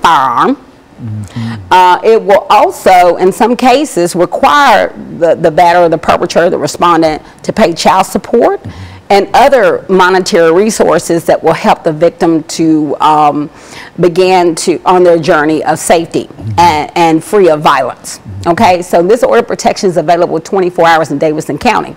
firearm. It will also, in some cases, require the batterer, the perpetrator, the respondent to pay child support and other monetary resources that will help the victim to begin on their journey of safety and free of violence. Okay, so this order of protection is available 24 hours in Davidson County.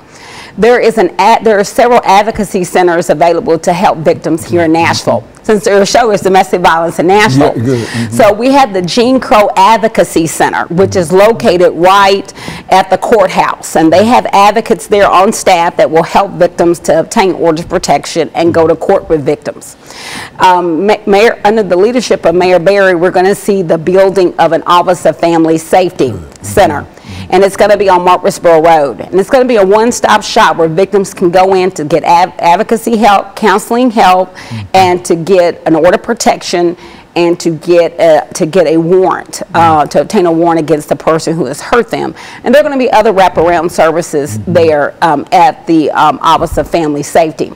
There are several advocacy centers available to help victims here in Nashville, since their show is domestic violence in Nashville. Yeah, so we have the Gene Crow Advocacy Center, which is located right at the courthouse, and they have advocates there on staff that will help victims to obtain orders of protection and go to court with victims. Under the leadership of Mayor Berry, we're going to see the building of an Office of Family Safety Center. And it's going to be on Murfreesboro Road. And it's going to be a one-stop shop where victims can go in to get advocacy help, counseling help, and to get an order of protection and to get a warrant, to obtain a warrant against the person who has hurt them. And there are going to be other wraparound services there at the Office of Family Safety.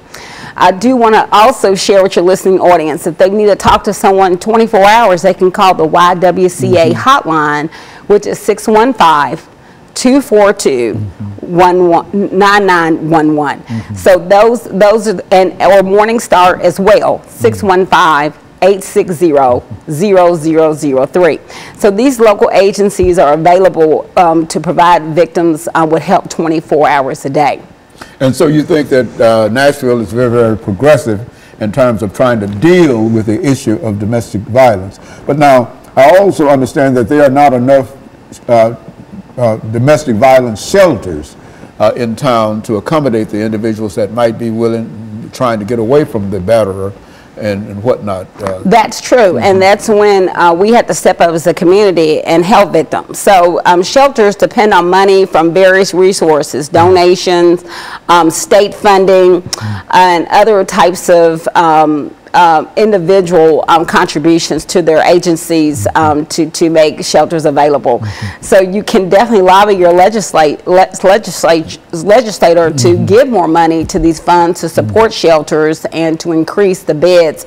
I do want to also share with your listening audience, if they need to talk to someone in 24 hours, they can call the YWCA hotline, which is 615-242-9911. So those are, or Morning Star as well, 615-860-0003. So these local agencies are available to provide victims with help 24 hours a day. And so you think that Nashville is very, very progressive in terms of trying to deal with the issue of domestic violence. But now, I also understand that there are not enough domestic violence shelters in town to accommodate the individuals that might be trying to get away from the batterer and whatnot. That's true, and that's when we had to step up as a community and help victims. So shelters depend on money from various resources, donations, state funding, and other types of individual contributions to their agencies to make shelters available. So you can definitely lobby your legislator to give more money to these funds to support shelters and to increase the beds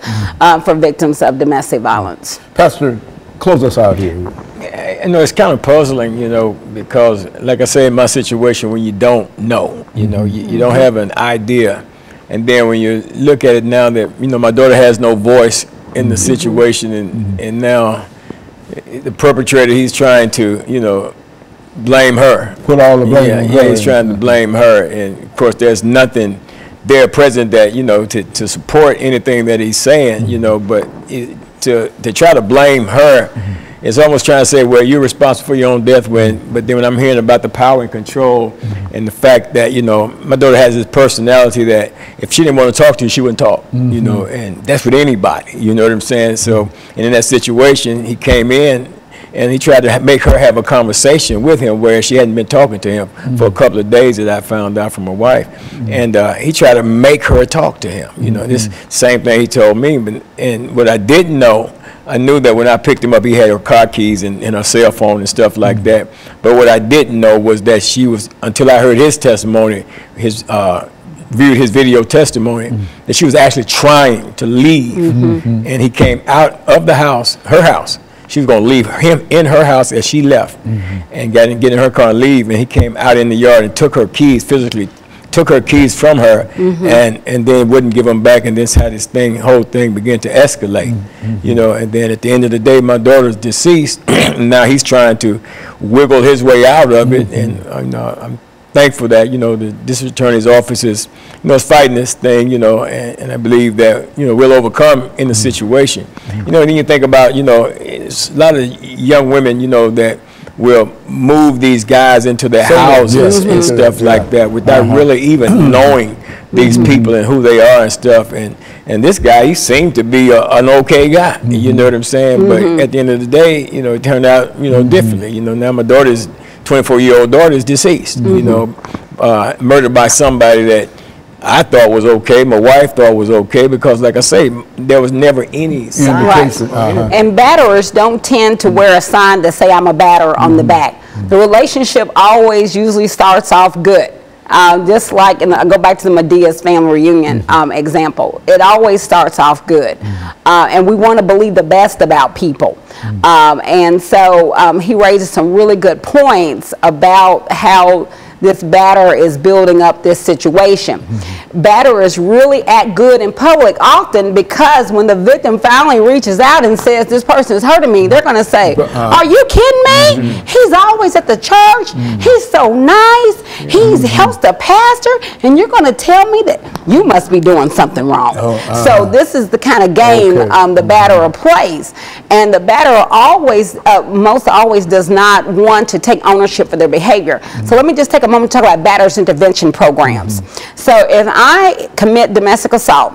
for victims of domestic violence. Pastor, close us out here. You know, it's kind of puzzling, you know, because like I say, in my situation, when you don't know, you know, you don't have an idea. And then when you look at it now that, you know, my daughter has no voice in the situation, and now the perpetrator, he's trying to, you know, blame her. Put all the blame on her. Yeah, he's trying to blame her. And of course, there's nothing there present that, you know, to support anything that he's saying, you know, but to try to blame her, it's almost trying to say, well, you're responsible for your own death, but then when I'm hearing about the power and control and the fact that, you know, my daughter has this personality that if she didn't want to talk to you, she wouldn't talk, you know, and that's with anybody, you know what I'm saying? So, and in that situation, he came in and he tried to make her have a conversation with him where she hadn't been talking to him for a couple of days, that I found out from my wife. And he tried to make her talk to him, you know, this same thing he told me. And what I didn't know, I knew that when I picked him up, he had her car keys and her cell phone and stuff like that. But what I didn't know was that she was, until I heard his testimony, viewed his video testimony, that she was actually trying to leave. And he came out of the house, her house. She was going to leave him in her house as she left and get in her car and leave. And he came out in the yard and took her keys, physically took her keys from her, and then wouldn't give them back, and this how this whole thing began to escalate, you know. And then at the end of the day, my daughter's deceased, and now he's trying to wiggle his way out of it. And I'm thankful that, you know, the district attorney's office is, you know, is fighting this thing, you know, and I believe that, you know, we'll overcome in the situation. You know, and then you think about, you know, it's a lot of young women, you know, that will move these guys into their houses and stuff like that without really even knowing these people and who they are and stuff. And this guy, he seemed to be an okay guy, you know what I'm saying? But at the end of the day, you know, it turned out, you know, differently. You know, now my daughter's 24-year-old daughter is deceased, you know, murdered by somebody that I thought was okay, my wife thought was okay, because like I say, there was never any sign. Right. And batterers don't tend to wear a sign that say I'm a batterer on the back. The relationship always usually starts off good. Just like, and I go back to the Medea's family reunion example, it always starts off good. And we want to believe the best about people. And so he raises some really good points about how this batter is building up this situation. Batter is really act good in public often because when the victim finally reaches out and says, this person is hurting me, they're going to say, are you kidding me? He's always at the church. He's so nice. He helps the pastor. And you're going to tell me that you must be doing something wrong. So this is the kind of game the batterer plays. And the batterer always, most always does not want to take ownership for their behavior. So let me just take a moment to talk about batterers intervention programs. So if I commit domestic assault,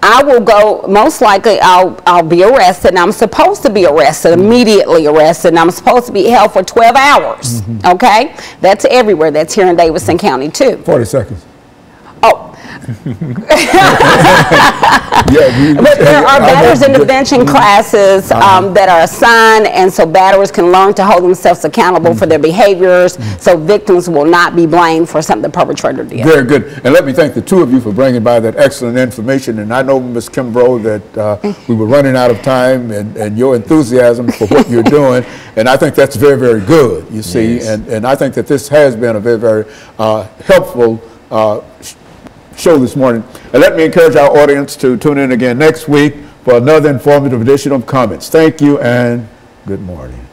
I will go, most likely I'll be arrested, and I'm supposed to be arrested, immediately arrested, and I'm supposed to be held for 12 hours, okay? That's everywhere. That's here in Davidson County, too. 40 seconds. Oh. But there are batterers intervention classes that are assigned, and so batterers can learn to hold themselves accountable for their behaviors, so victims will not be blamed for something the perpetrator did. Very good. And let me thank the two of you for bringing by that excellent information. And I know, Ms. Kimbrough, that we were running out of time, and your enthusiasm for what you're doing, and I think that's very, very good, you see. Yes. And I think that this has been a very, very helpful show this morning. And let me encourage our audience to tune in again next week for another informative edition of Comments. Thank you and good morning.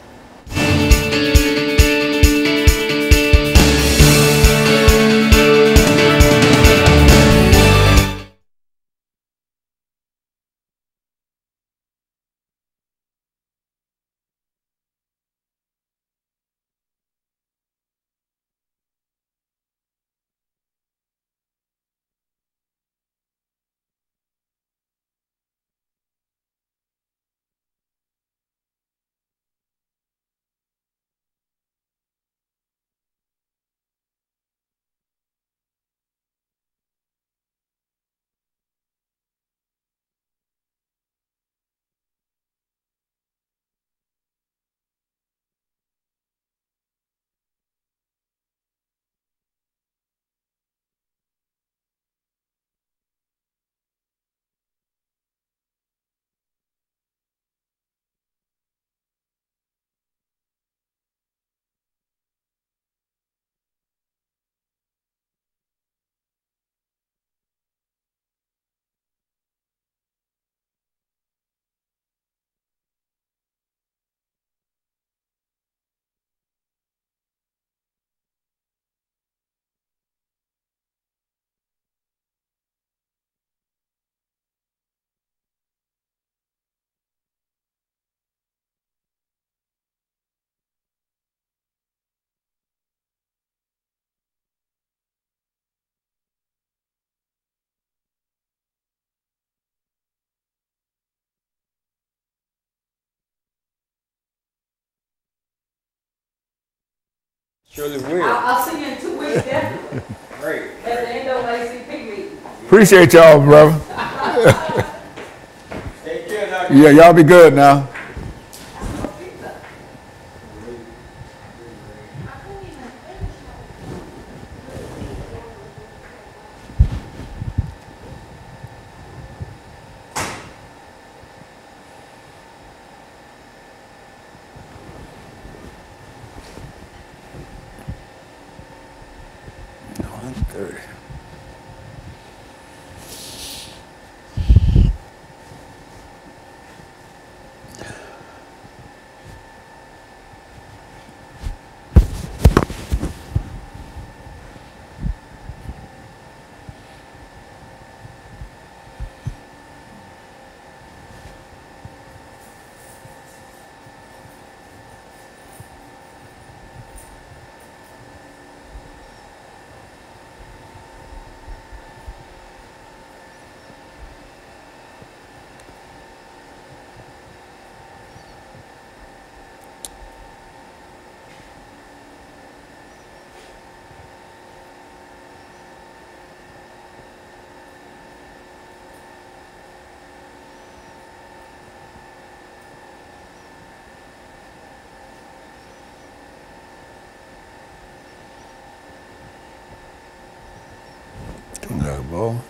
Surely will. I'll see you in 2 weeks, definitely. Great. At the NAACP meeting. Appreciate y'all, brother. Take care now. Yeah, y'all be good now. Baldwin.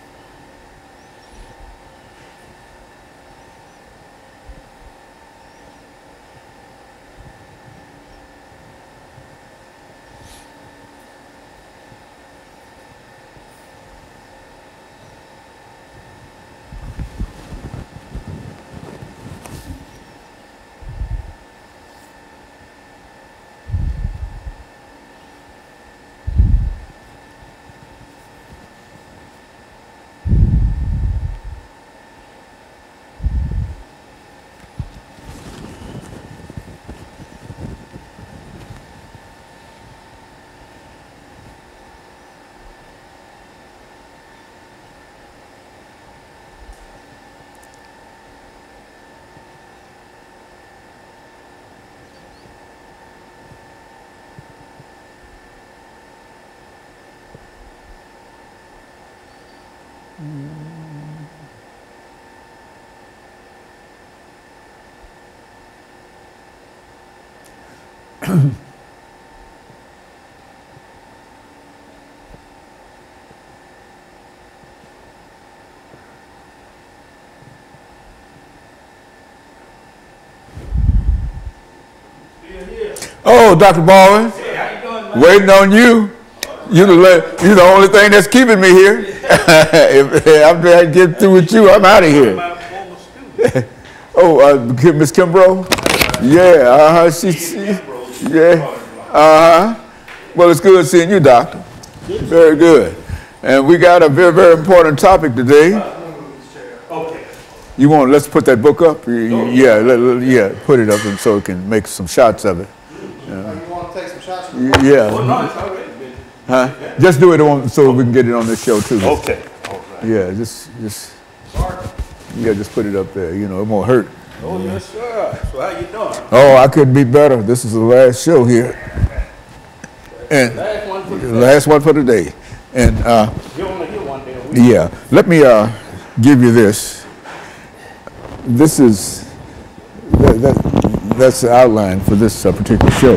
Oh, Dr. Baldwin, waiting on you. You're the only thing that's keeping me here. If I'm trying to get through with you, I'm out of here. Oh, Miss Kimbrough? Yeah, yeah, Well, it's good seeing you, Doctor. Very good. And we got a very, very important topic today. Okay. You want, let's put that book up? Yeah, put it up and so we can make some shots of it. You want to take some shots? Yeah. Oh, no, it's already been. Huh? Just do it on, so we can get it on this show too. Okay. All right. Yeah, just put it up there. You know, it won't hurt. Oh, yes, sir. So how you doing? Oh, I couldn't be better. This is the last show here. And Last one for the last one for the day. And You only get one day a week. yeah, let me give you this. This is that's the outline for this particular show.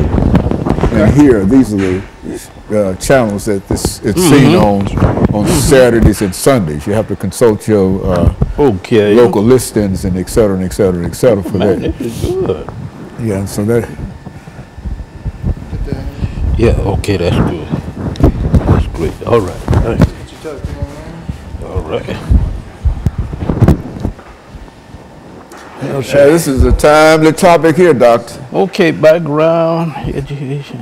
And here, these are the channels that it's seen on Saturdays and Sundays. You have to consult your local listings and et cetera, and et cetera, and et cetera for that. This is good. Yeah, and so that. Yeah, okay, that's good. That's great. All right. All right. This is a timely topic here, Doctor. Okay, background, education.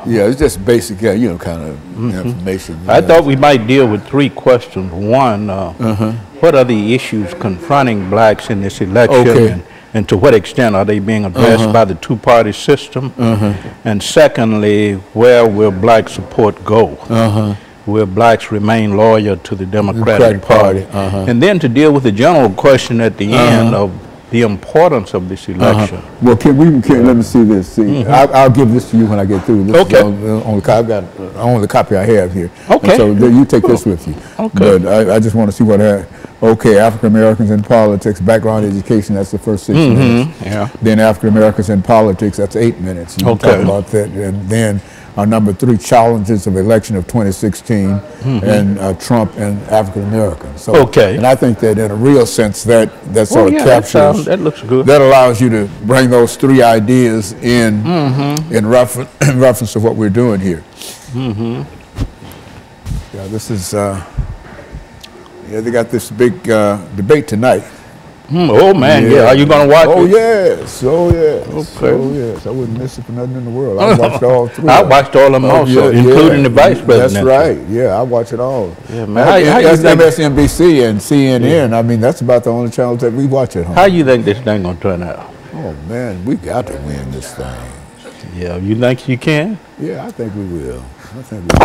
Yeah, it's just basic, you know, kind of information. I thought we might deal with three questions. One, what are the issues confronting blacks in this election? Okay. And to what extent are they being addressed by the two-party system? And secondly, where will black support go? Will blacks remain loyal to the Democratic Party? And then to deal with the general question at the end of the importance of this election. Well, let me see this. See, I'll give this to you when I get through. This Okay. is I've got only the copy I have here. Okay. And so you take this with you. Okay. But I just want to see what happened. Okay, African Americans in politics, background education, that's the first 6 minutes. Yeah. Then African Americans in politics, that's 8 minutes. You can talk about that. And then our number 3 challenges of election of 2016 and Trump and African Americans. So, and I think that in a real sense that sort of captures. That looks good. That allows you to bring those 3 ideas in reference to what we're doing here. Yeah, this is. They got this big debate tonight. Oh man, yeah. Are you gonna watch it? Yes. Oh yes. Okay. Oh yes. I wouldn't miss it for nothing in the world. I watched all 3. I watched all of them also, including the vice president. That's right. Yeah, I watch it all. Yeah, man. That's MSNBC and CNN. I mean, that's about the only channels that we watch at home. How you think this thing gonna turn out? Oh man, we got to win this thing. Yeah, you think you can? Yeah, I think we will. I think we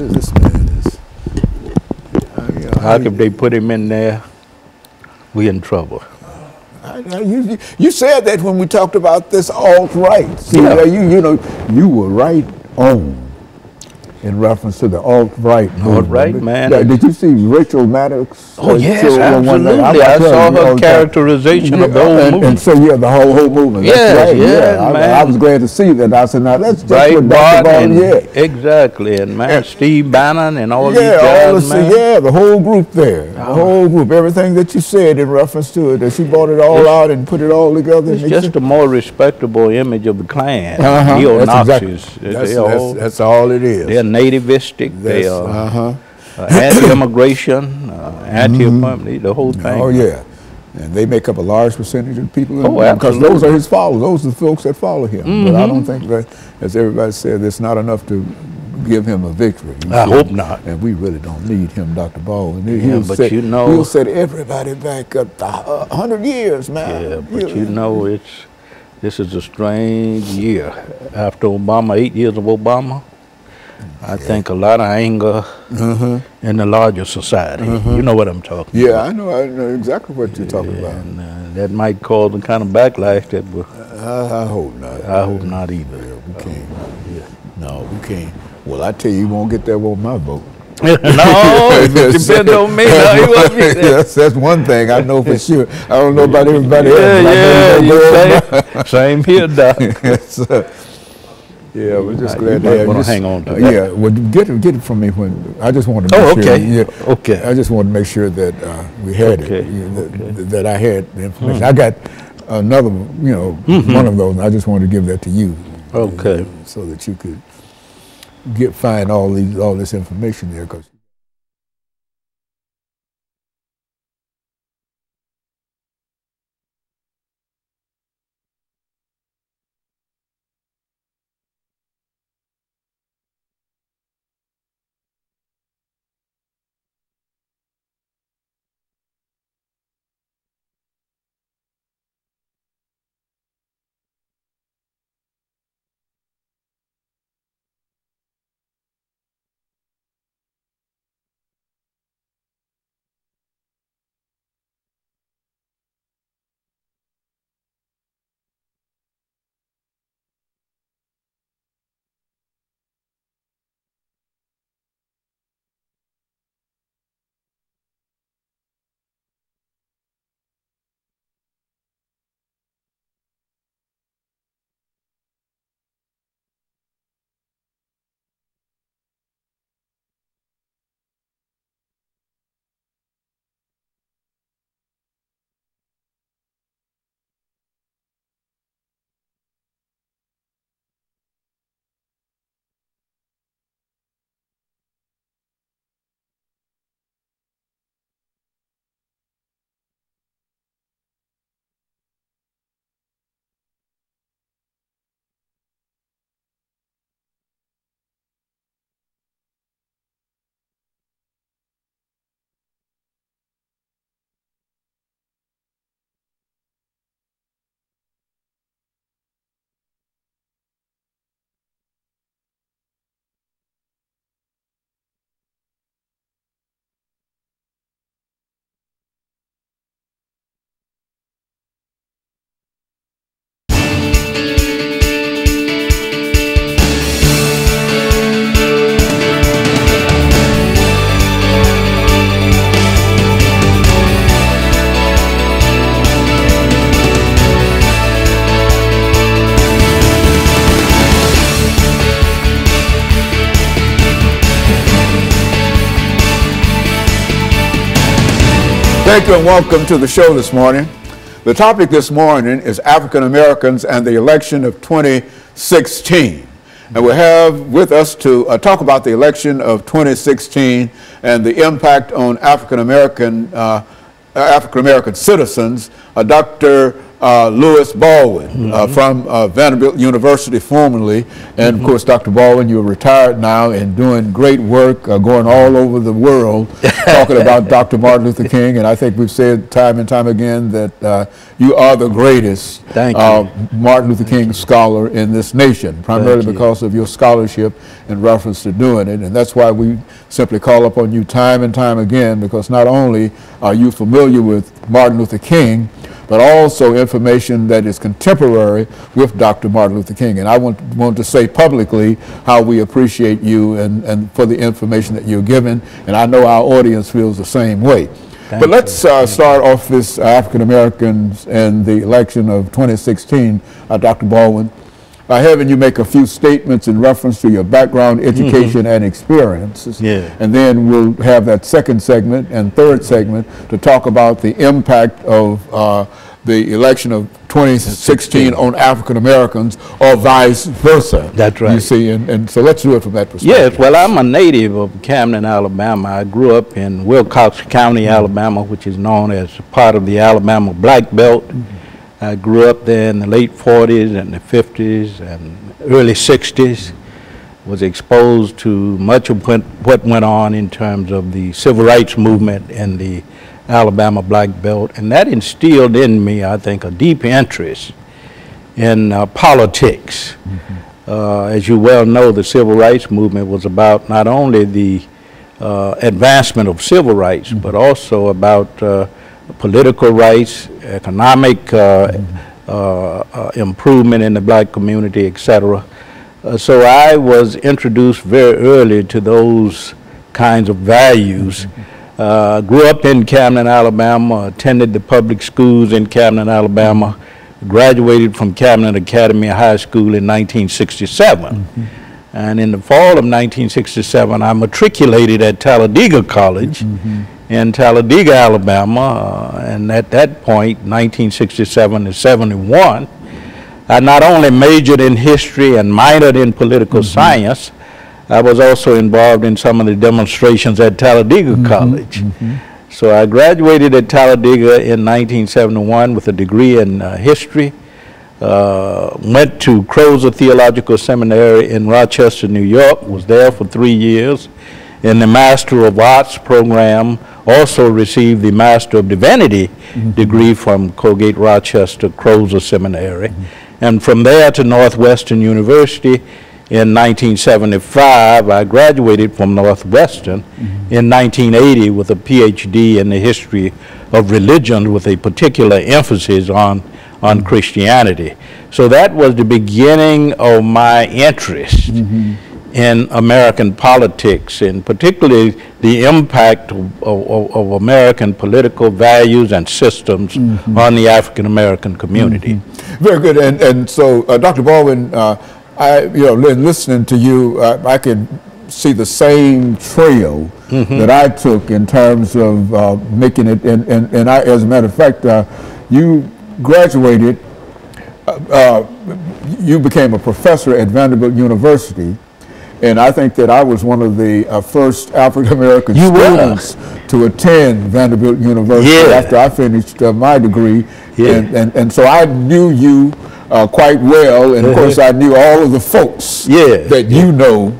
will. This man is. How if they put him in there, we in trouble. You said that when we talked about this alt-right. See, you know, you were right on. in reference to the alt-right movement. Alt-right, man. Did you see Rachel Maddox? Oh, yes, show absolutely. I saw her characterization of the whole movement. And so, yeah, the whole movement. Yes, that's right. yeah, man. I was glad to see that. I said, now, that's just right, what Dr. Baldwin, exactly. And, man, Steve Bannon and all these all guys, man. Yeah, the whole group there. The whole group. Everything that you said in reference to it, that she brought it all out and put it all together. It's just a more respectable image of the Klan. Neo-Nazis. That's all it is. They're nativistic. They are anti-immigration, anti-appointment, the whole thing. Oh, yeah. And they make up a large percentage of people. Because those are his followers. Those are the folks that follow him. But I don't think that, as everybody said, it's not enough to give him a victory. I hope not. And we really don't need him, Dr. Baldwin. He'll set everybody back up 100 years, man. Yeah, but you know, this is a strange year. After Obama, 8 years of Obama, I think a lot of anger in the larger society. You know what I'm talking about. Yeah, I know exactly what you're talking about. And that might cause the kind of backlash that I hope not. I hope not either. Yeah, we can't. No, we can't. Well, I tell you, you won't get that with my vote. No, it depends on me. That's one thing I know for sure. I don't know about everybody else. Same here, Doc. Yeah, we're just glad to have you. Hang on to that. Yeah, well, get it from me when I just wanted to make sure. Yeah, okay. I just wanted to make sure that we had it. That I had the information. I got another, one of those. And I just wanted to give that to you. Okay. So that you could find all this information there, because. Thank you and welcome to the show this morning. The topic this morning is African Americans and the election of 2016. And we have with us to talk about the election of 2016 and the impact on African American citizens, Dr. Louis Baldwin from Vanderbilt University formerly. And of course, Dr. Baldwin, you're retired now and doing great work, going all over the world, talking about Dr. Martin Luther King. And I think we've said time and time again that you are the greatest Martin Luther King scholar in this nation, primarily because of your scholarship in reference to doing it. And that's why we simply call upon you time and time again, because not only are you familiar with Martin Luther King, but also information that is contemporary with Dr. Martin Luther King. And I want to say publicly how we appreciate you and for the information that you're giving, and I know our audience feels the same way. But let's start off this African Americans and the election of 2016, Dr. Baldwin. Having you make a few statements in reference to your background, education, and experiences. Yeah. And then we'll have that second segment and third segment to talk about the impact of the election of 2016 on African Americans, or vice versa. That's right. You see, and so let's do it from that perspective. Yes, well, I'm a native of Camden, Alabama. I grew up in Wilcox County, Alabama, which is known as part of the Alabama Black Belt. I grew up there in the late 40s and the 50s and early 60s, was exposed to much of what went on in terms of the civil rights movement in the Alabama Black Belt, and that instilled in me, I think, a deep interest in politics. As you well know, the civil rights movement was about not only the advancement of civil rights, but also about political rights, economic improvement in the black community, etc. So I was introduced very early to those kinds of values. Grew up in Camden, Alabama, attended the public schools in Camden, Alabama, graduated from Camden Academy High School in 1967. And in the fall of 1967, I matriculated at Talladega College in Talladega, Alabama, and at that point, 1967 to 71, I not only majored in history and minored in political science, I was also involved in some of the demonstrations at Talladega College. So I graduated at Talladega in 1971 with a degree in history, went to Crozer Theological Seminary in Rochester, New York, was there for 3 years in the Master of Arts program, also received the Master of Divinity degree from Colgate Rochester Crozer Seminary, and from there to Northwestern University. In 1975, I graduated from Northwestern in 1980 with a PhD in the history of religion with a particular emphasis on Christianity. So that was the beginning of my interest in American politics, and particularly the impact of American political values and systems on the African American community. Very good. And so, Dr. Baldwin, listening to you, I can see the same trail that I took in terms of making it. And I, as a matter of fact, you graduated, you became a professor at Vanderbilt University. And I think that I was one of the first African-American students to attend Vanderbilt University after I finished my degree. And so I knew you quite well, and of course I knew all of the folks that you know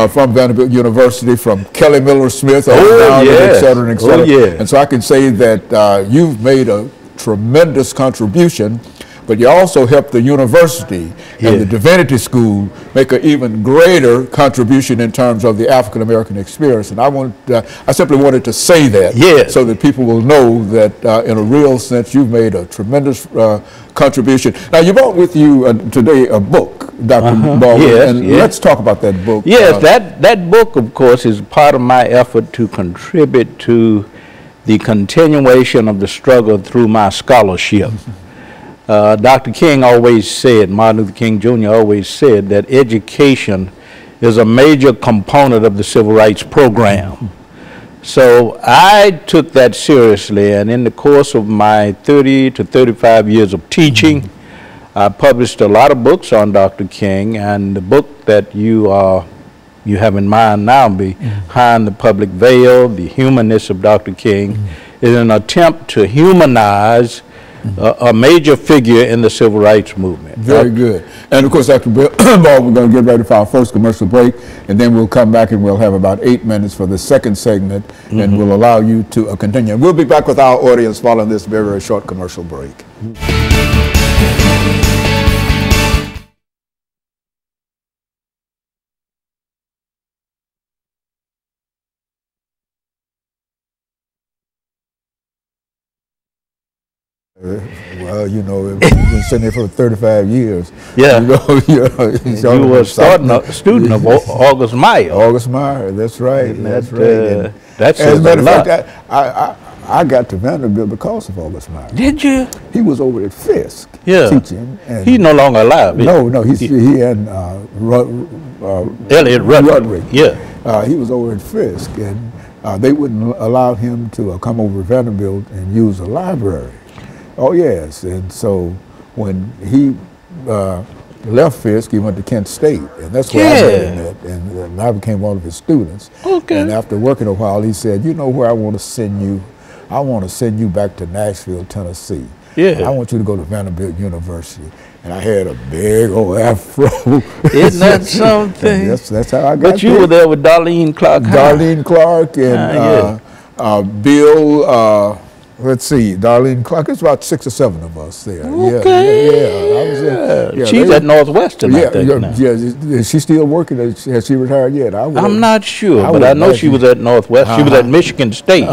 from Vanderbilt University, from Kelly Miller Smith, et cetera, et cetera. And so I can say that you've made a tremendous contribution, but you also helped the university and the Divinity School make an even greater contribution in terms of the African American experience. And I simply wanted to say that so that people will know that in a real sense you've made a tremendous contribution. Now you brought with you today a book, Dr. Baldwin, and let's talk about that book. Yes, that book, of course, is part of my effort to contribute to the continuation of the struggle through my scholarship. Dr. King always said, Martin Luther King Jr. always said, that education is a major component of the civil rights program. So I took that seriously, and in the course of my 30 to 35 years of teaching, I published a lot of books on Dr. King, and the book that you have in mind now, Behind the Public Veil, The Humanness of Dr. King, is an attempt to humanize a major figure in the civil rights movement. Very good. And of course, Dr. Baldwin, we're going to get ready for our first commercial break, and then we'll come back and we'll have about 8 minutes for the second segment, and we'll allow you to continue. We'll be back with our audience following this very, very short commercial break. Well, you know, we've been sitting there for 35 years. Yeah. You were a student of August Meyer. August Meyer, that's right. That's right. That's as a matter of fact, I got to Vanderbilt because of August Meyer. Did you? He was over at Fisk teaching. And he's no longer alive. No, he and Elliot Rudrick. Yeah. He was over at Fisk, and they wouldn't allow him to come over to Vanderbilt and use the library. Oh, yes. And so when he left Fisk, he went to Kent State, and that's where I met him at, and I became one of his students. Okay. And after working a while, he said, you know where I want to send you? I want to send you back to Nashville, Tennessee. Yeah. I want you to go to Vanderbilt University. And I had a big old afro. Isn't that something? That's how I got But you were there with Darlene Clark. Darlene Clark and Bill, let's see, Darlene Clark. It's about 6 or 7 of us there. Okay. I was there. She's at Northwestern, I think, now. Is she still working? Has she retired yet? I'm not sure, but I know she was at Northwestern. She was at Michigan State.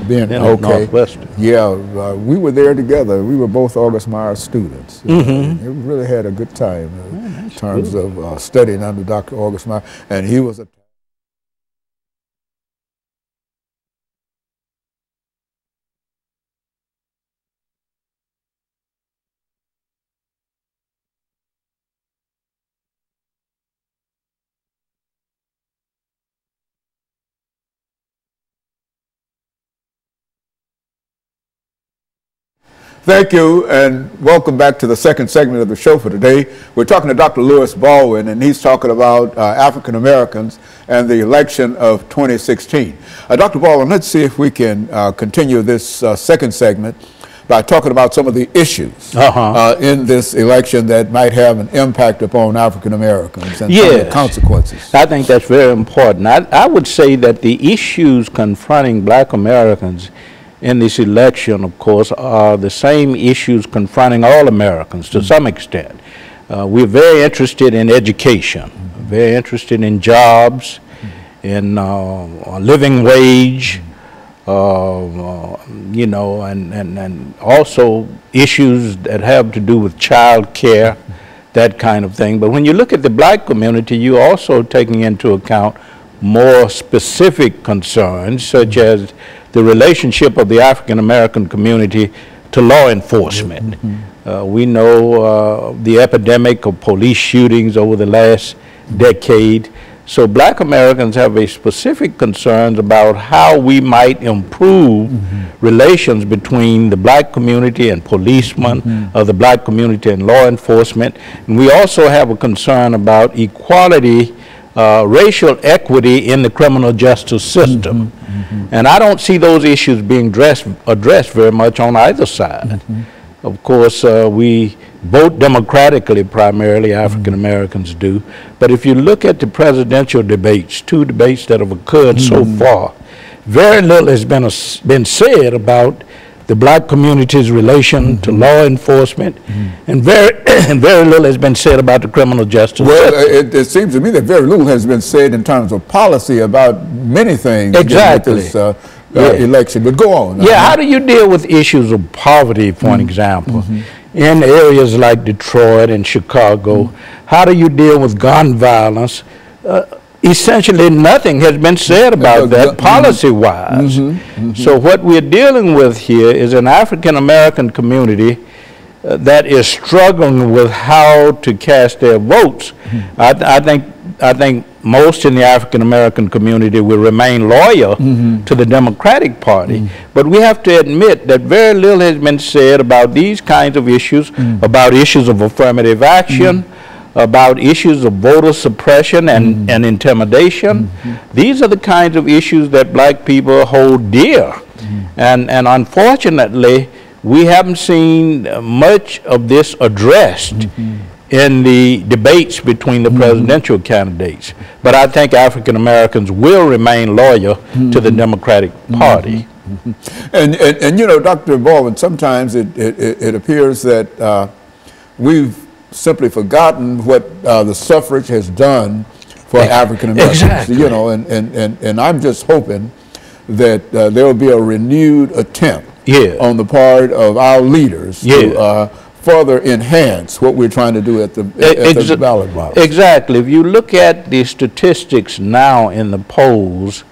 Then at Northwestern. Yeah, we were there together. We were both August Meyer students. We really had a good time in terms of studying under Dr. August Meyer, and he was a Thank you, and welcome back to the second segment of the show for today. We're talking to Dr. Louis Baldwin, and he's talking about African Americans and the election of 2016. Dr. Baldwin, let's see if we can continue this second segment by talking about some of the issues in this election that might have an impact upon African Americans and some of the consequences. I think that's very important. I would say that the issues confronting Black Americans in this election, of course, are the same issues confronting all Americans to some extent. We're very interested in education, very interested in jobs, in a living wage, you know, and also issues that have to do with child care, that kind of thing. But when you look at the Black community, you're also taking into account more specific concerns, such as the relationship of the African American community to law enforcement. We know the epidemic of police shootings over the last decade. So Black Americans have a specific concerns about how we might improve relations between the Black community and policemen, or the Black community and law enforcement. And we also have a concern about equality, racial equity in the criminal justice system. And I don't see those issues being addressed very much on either side. Of course, we vote democratically, primarily African Americans do. But if you look at the presidential debates, 2 debates that have occurred so far, very little has been said about the Black community's relation to law enforcement, and very little has been said about the criminal justice system. Well, it seems to me that very little has been said in terms of policy about many things. Exactly. With this election, but go on. Yeah, how do you deal with issues of poverty, for an example, in areas like Detroit and Chicago? How do you deal with gun violence? Essentially nothing has been said about that policy-wise. So what we're dealing with here is an African-American community that is struggling with how to cast their votes. I think most in the African-American community will remain loyal to the Democratic Party. But we have to admit that very little has been said about these kinds of issues, about issues of affirmative action, about issues of voter suppression and intimidation. These are the kinds of issues that Black people hold dear. And unfortunately, we haven't seen much of this addressed in the debates between the presidential candidates. But I think African Americans will remain loyal to the Democratic Party. And you know, Dr. Baldwin, sometimes it appears that we've simply forgotten what the suffrage has done for African Americans. Exactly. You know, and I'm just hoping that there will be a renewed attempt on the part of our leaders Yeah. to further enhance what we're trying to do at the ballot box. Exactly. If you look at the statistics now in the polls,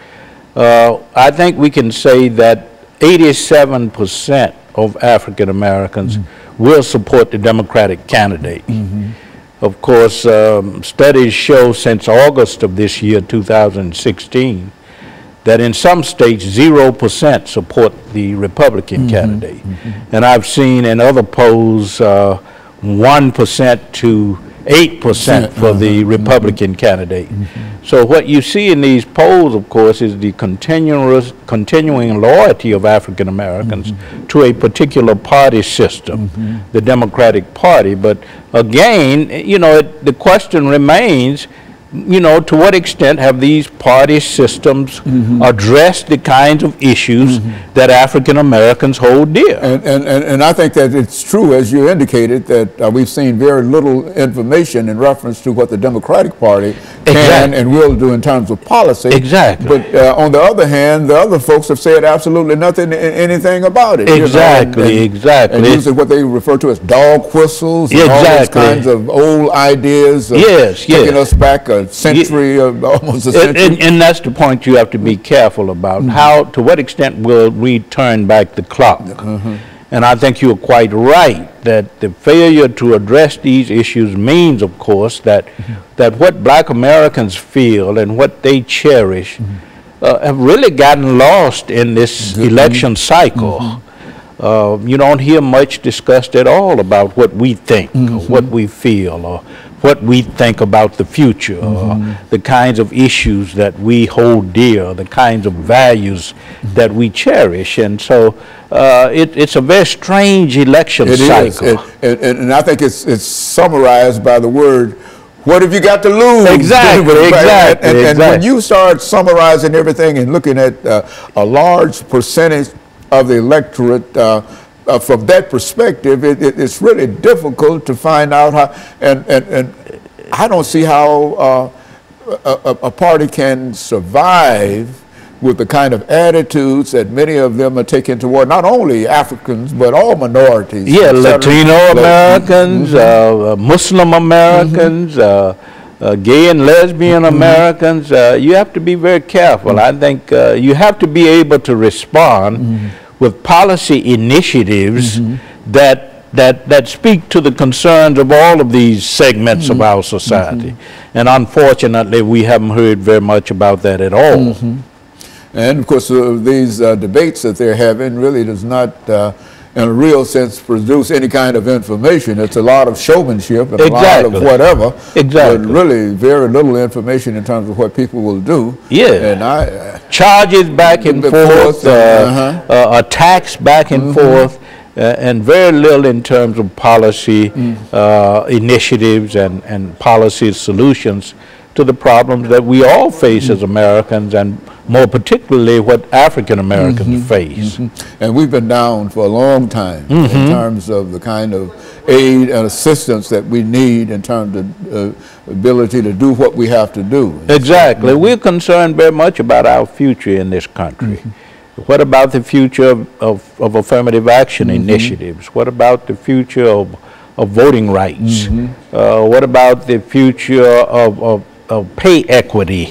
I think we can say that 87% of African Americans will support the Democratic candidate. Of course, studies show since August of this year, 2016, that in some states 0% support the Republican candidate. And I've seen in other polls 1% to 8% for the Republican candidate. So what you see in these polls, of course, is the continuing loyalty of African Americans to a particular party system, the Democratic Party. But again, you know, the question remains, you know, to what extent have these party systems addressed the kinds of issues that African Americans hold dear? And I think that it's true, as you indicated, that we've seen very little information in reference to what the Democratic Party can and will do in terms of policy. Exactly. But on the other hand, the other folks have said absolutely nothing, anything about it. Exactly, you know, exactly. And usually what they refer to as dog whistles and all those kinds of old ideas of taking us back a century, almost a century. And that's the point you have to be careful about. How, to what extent will we turn back the clock? And I think you're quite right that the failure to address these issues means, of course, that what Black Americans feel and what they cherish have really gotten lost in this election cycle. You don't hear much discussed at all about what we think, or what we feel, or what we think about the future, or the kinds of issues that we hold dear, the kinds of values that we cherish. And so it's a very strange election cycle. And I think it's summarized by the word, what have you got to lose? Exactly, exactly. And when you start summarizing everything and looking at a large percentage of the electorate from that perspective, it's really difficult to find out how, and I don't see how a party can survive with the kind of attitudes that many of them are taking toward not only Africans, but all minorities. Yeah, Latino Americans, Muslim Americans, gay and lesbian Americans. You have to be very careful. I think you have to be able to respond with policy initiatives that speak to the concerns of all of these segments of our society. And unfortunately, we haven't heard very much about that at all. And of course, these debates that they're having really does not, in a real sense, produce any kind of information. It's a lot of showmanship and a lot of whatever. But really very little information in terms of what people will do. Yeah. And charges back and forth, attacks back and forth. And very little in terms of policy initiatives and policy solutions to the problems that we all face as Americans, and more particularly what African Americans face. And we've been down for a long time in terms of the kind of aid and assistance that we need in terms of ability to do what we have to do. Exactly. We're concerned very much about our future in this country. What about the future of affirmative action initiatives? What about the future of voting rights? What about the future of pay equity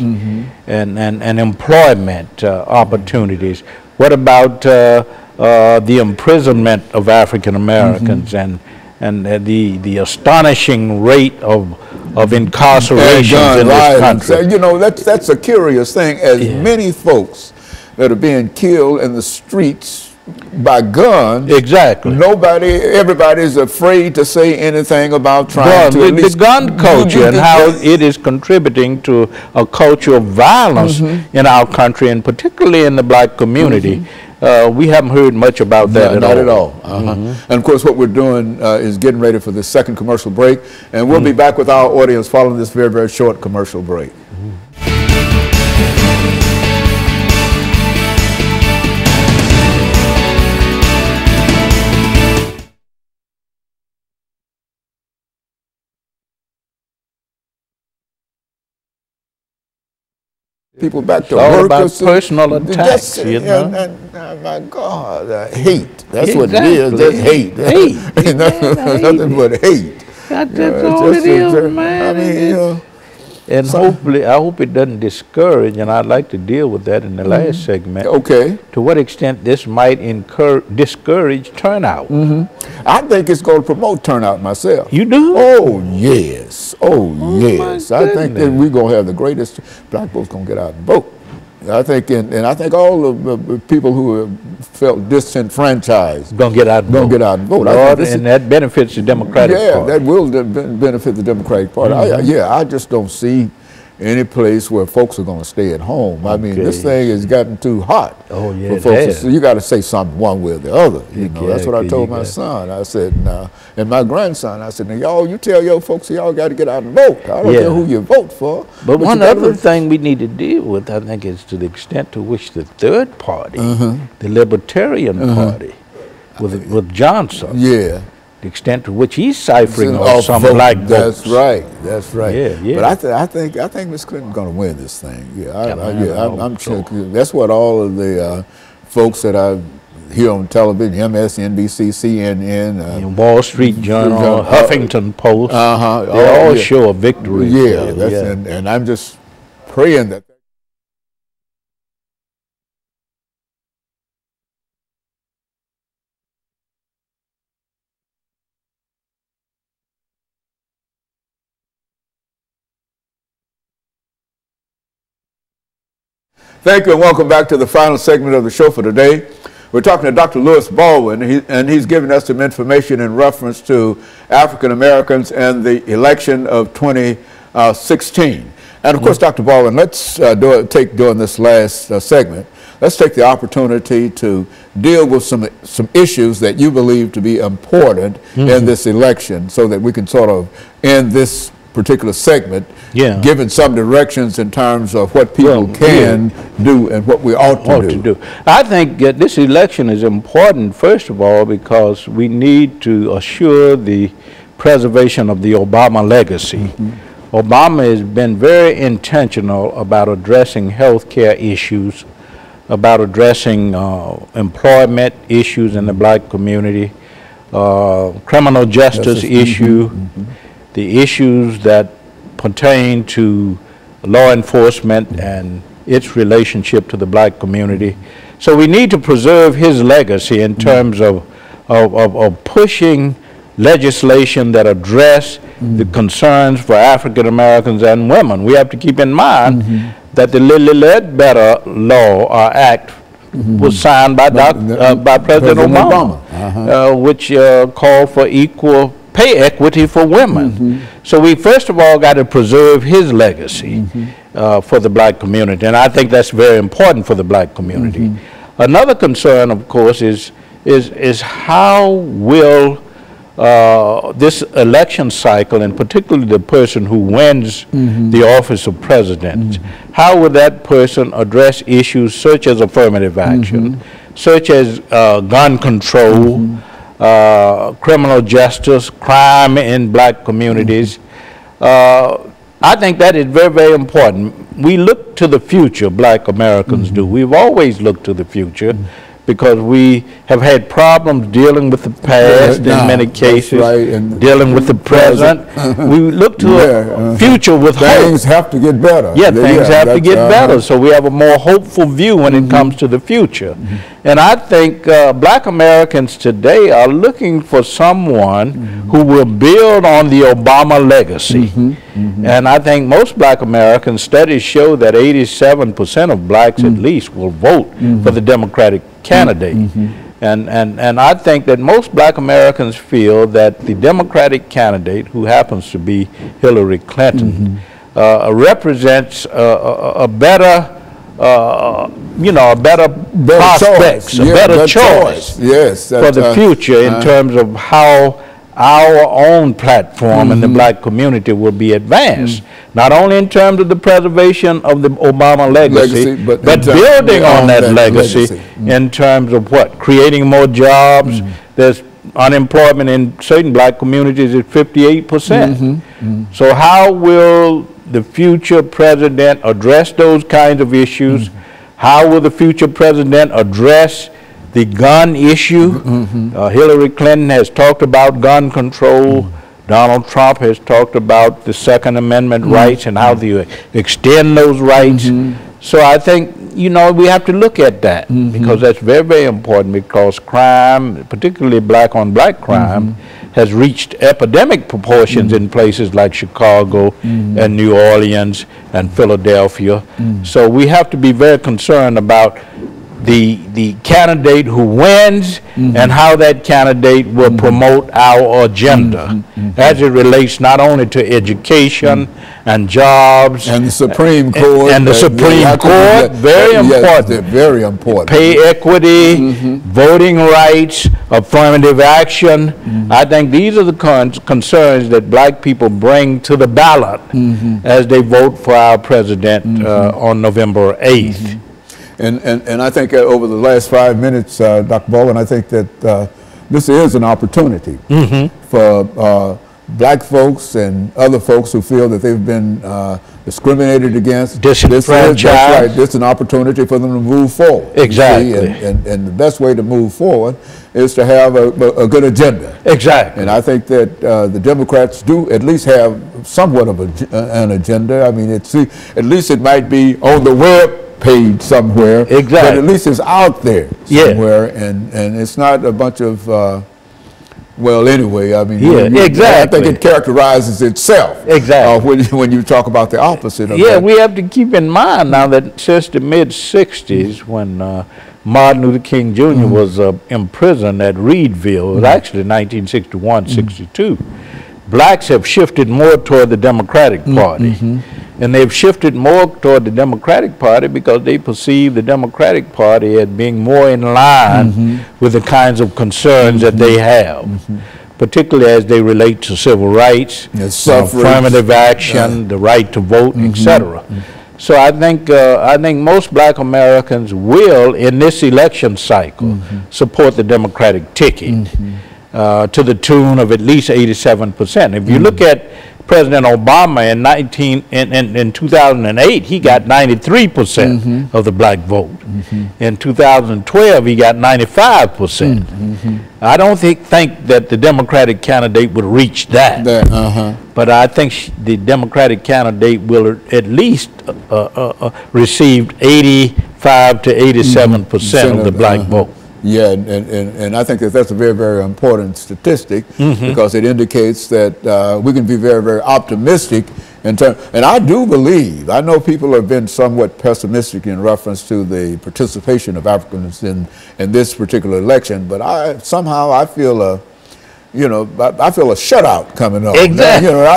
and employment opportunities? What about the imprisonment of African Americans and the astonishing rate of incarceration in this country? You know, that's a curious thing. As many folks that are being killed in the streets by guns. Everybody's afraid to say anything about trying to at least the gun culture and how it is contributing to a culture of violence in our country, and particularly in the Black community. We haven't heard much about that not at all. And of course, what we're doing is getting ready for the second commercial break, and we'll be back with our audience following this very, very short commercial break. people back to It's all work. about personal attacks, Just, you know. and my God, hate. That's what it is. Exactly. That's hate. Hate. Nothing but hate. That's all it is, man. I mean, you know. And hopefully, I hope it doesn't discourage, and I'd like to deal with that in the last segment. Okay. To what extent this might discourage turnout. I think it's going to promote turnout myself. You do? Oh, yes. Oh, yes. my I think that we're going to have the greatest, black folks going to get out and vote. I think, and I think all of the people who have felt disenfranchised Gonna get out and vote. Get out and vote. Lord, and that benefits the Democratic Party. Yeah, that will benefit the Democratic Party. I just don't see any place where folks are going to stay at home. I mean, this thing has gotten too hot. Oh, yeah, for folks. You got to say something one way or the other. You know, that's what I told my son. I said, nah, and my grandson, I said, now, y'all, you tell your folks y'all got to get out and vote. I don't care who you vote for. But one other thing we need to deal with, I think, is to the extent to which the third party, the Libertarian Party, with Johnson, the extent to which he's ciphering off some black votes. That's right. That's right. Yeah. But I think Miss Clinton's going to win this thing. I'm sure. That's what all of the folks that I hear on television, MSNBC, CNN, Wall Street Journal, Huffington Post, they all show a victory. And I'm just praying that. Thank you and welcome back to the final segment of the show for today. We're talking to Dr. Louis Baldwin, and he's giving us some information in reference to African Americans and the election of 2016. And of course, Dr. Baldwin, let's during this last segment, let's take the opportunity to deal with some issues that you believe to be important in this election, so that we can sort of end this particular segment, given some directions in terms of what people can do and what we ought to do. I think this election is important, first of all, because we need to assure the preservation of the Obama legacy. Obama has been very intentional about addressing health care issues, about addressing employment issues in the black community, criminal justice issue, the issues that pertain to law enforcement and its relationship to the black community. So we need to preserve his legacy in terms of pushing legislation that address the concerns for African Americans and women. We have to keep in mind that the Ledbetter law or act was signed by President Obama, which called for equal pay equity for women. So we first of all got to preserve his legacy for the black community, and I think that's very important for the black community. Another concern, of course, is how will this election cycle, and particularly the person who wins the office of president, how will that person address issues such as affirmative action, such as gun control, criminal justice, crime in black communities. I think that is very, very important. We look to the future, black Americans do. We've always looked to the future because we have had problems dealing with the past in many cases, and dealing with the present. We look to a future with hope. Things have to get better. Things have to get better. So we have a more hopeful view when it comes to the future. And I think black Americans today are looking for someone who will build on the Obama legacy. And I think most black Americans, studies show that 87% of blacks at least will vote for the Democratic candidate. And I think that most black Americans feel that the Democratic candidate, who happens to be Hillary Clinton, represents a better prospects, a better choice for the future in terms of how our own platform in the black community will be advanced, not only in terms of the preservation of the Obama legacy, but building on that legacy in terms of what? Creating more jobs. There's unemployment in certain black communities at 58%. So how will the future president address those kinds of issues? How will the future president address the gun issue? Hillary Clinton has talked about gun control. Donald Trump has talked about the Second Amendment rights and how to extend those rights. So I think, you know, we have to look at that because that's very, very important, because crime, particularly black on black crime, has reached epidemic proportions in places like Chicago and New Orleans and Philadelphia. So we have to be very concerned about the candidate who wins and how that candidate will promote our agenda as it relates not only to education and jobs and the Supreme Court very important. Yes, very important. Pay equity, voting rights, affirmative action. I think these are the concerns that black people bring to the ballot as they vote for our president on November 8th. And I think over the last 5 minutes, Dr. Baldwin, I think that this is an opportunity for black folks and other folks who feel that they've been discriminated against. Disenfranchised. That's right. It's an opportunity for them to move forward. Exactly. And the best way to move forward is to have a good agenda. Exactly. And I think that the Democrats do at least have somewhat of an agenda. I mean, at least it might be on the web page somewhere, exactly, but at least it's out there somewhere, and it's not a bunch of well, anyway, I mean, exactly. I think it characterizes itself. Exactly. When you talk about the opposite of that. Yeah, we have to keep in mind now that since the mid-'60s, when Martin Luther King Jr. was imprisoned at Reedville, it was actually 1961-62, blacks have shifted more toward the Democratic Party. And they've shifted more toward the Democratic Party because they perceive the Democratic Party as being more in line with the kinds of concerns that they have, particularly as they relate to civil rights, affirmative action, the right to vote, etc. So I think most black Americans will, in this election cycle, support the Democratic ticket to the tune of at least 87%. If you look at President Obama in 2008, he got 93% of the black vote. In 2012, he got 95%. I don't think that the Democratic candidate would reach that. But I think the Democratic candidate will at least receive 85 to 87% of the black vote. Yeah, and I think that that's a very, very important statistic because it indicates that we can be very, very optimistic in terms. And I do believe, I know people have been somewhat pessimistic in reference to the participation of Africans in this particular election, but I feel a shutout coming on. Exactly. You know,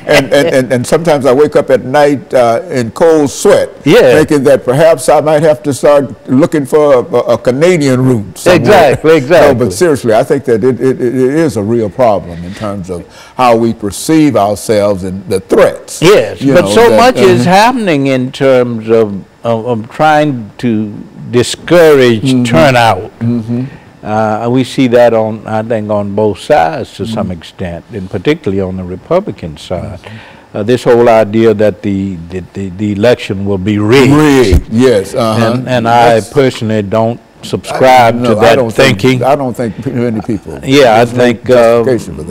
and sometimes I wake up at night in cold sweat, thinking that perhaps I might have to start looking for a Canadian route somewhere. Exactly. No, but seriously, I think that it is a real problem in terms of how we perceive ourselves and the threats. Yes, but so much is happening in terms of trying to discourage turnout. We see that I think on both sides to some extent, and particularly on the Republican side. This whole idea that the election will be rigged. Yes. And I personally don't subscribe to that thinking. I don't think many people. Yeah, I think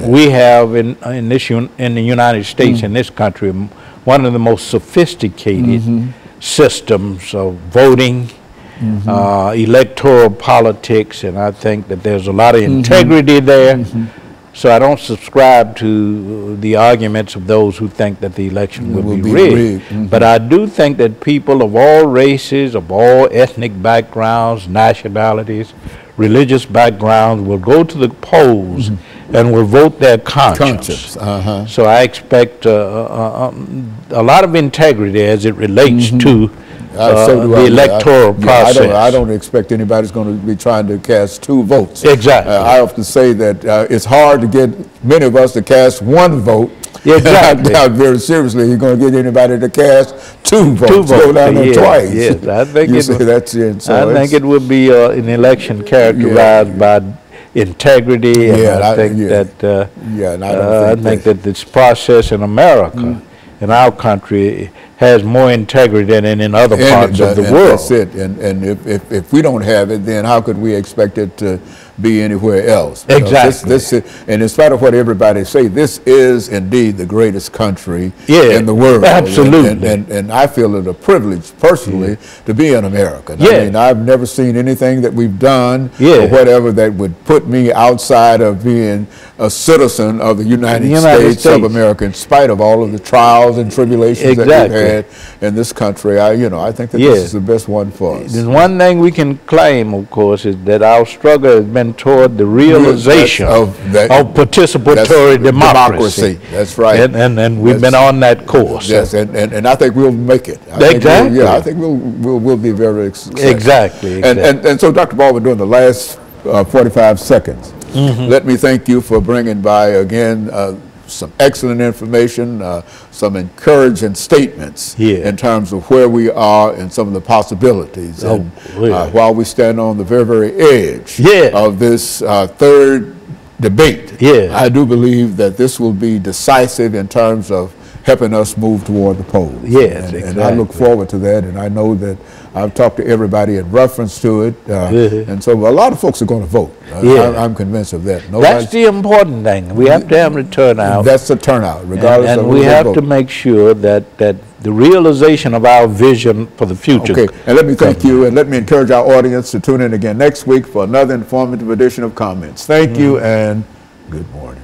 we have in the United States, in this country, one of the most sophisticated systems of voting, electoral politics, and I think that there's a lot of integrity there. So I don't subscribe to the arguments of those who think that the election will be rigged. But I do think that people of all races, of all ethnic backgrounds, nationalities, religious backgrounds will go to the polls and will vote their conscience. So I expect a lot of integrity as it relates to the electoral process. I don't expect anybody's going to be trying to cast 2 votes. Exactly. I often say that it's hard to get many of us to cast 1 vote. Exactly. Now, very seriously, you're going to get anybody to cast 2 votes. Go down there twice. Yes, I think I think it would be an election characterized by integrity, and I think that I think that this process in America in our country has more integrity than in other parts of the world. That's it. And if we don't have it, then how could we expect it to be anywhere else? Exactly. And in spite of what everybody say, this is indeed the greatest country Yeah, in the world. absolutely. And I feel it a privilege personally to be an American. Yeah. I mean, I've never seen anything that we've done Yeah. or whatever that would put me outside of being a citizen of the United States of America, in spite of all of the trials and tribulations that we've had in this country. I think that this is the best one for us. There's one thing we can claim, of course, is that our struggle has been toward the realization of participatory democracy. That's right. And we've been on that course. Yes, and I think we'll make it. Exactly. I think we'll be very successful. Exactly. And so, Dr. Baldwin, during the last 45 seconds, let me thank you for bringing by, again, some excellent information, some encouraging statements in terms of where we are and some of the possibilities. And while we stand on the very, very edge of this third debate, I do believe that this will be decisive in terms of helping us move toward the polls. Yes, and I look forward to that, and I know that I've talked to everybody in reference to it, and so a lot of folks are going to vote. I'm convinced of that. That's the important thing. We have to have the turnout. That's the turnout, regardless of and who we have vote. to make sure that the realization of our vision for the future. Okay, and let me thank you, and let me encourage our audience to tune in again next week for another informative edition of Comments. Thank you, and good morning.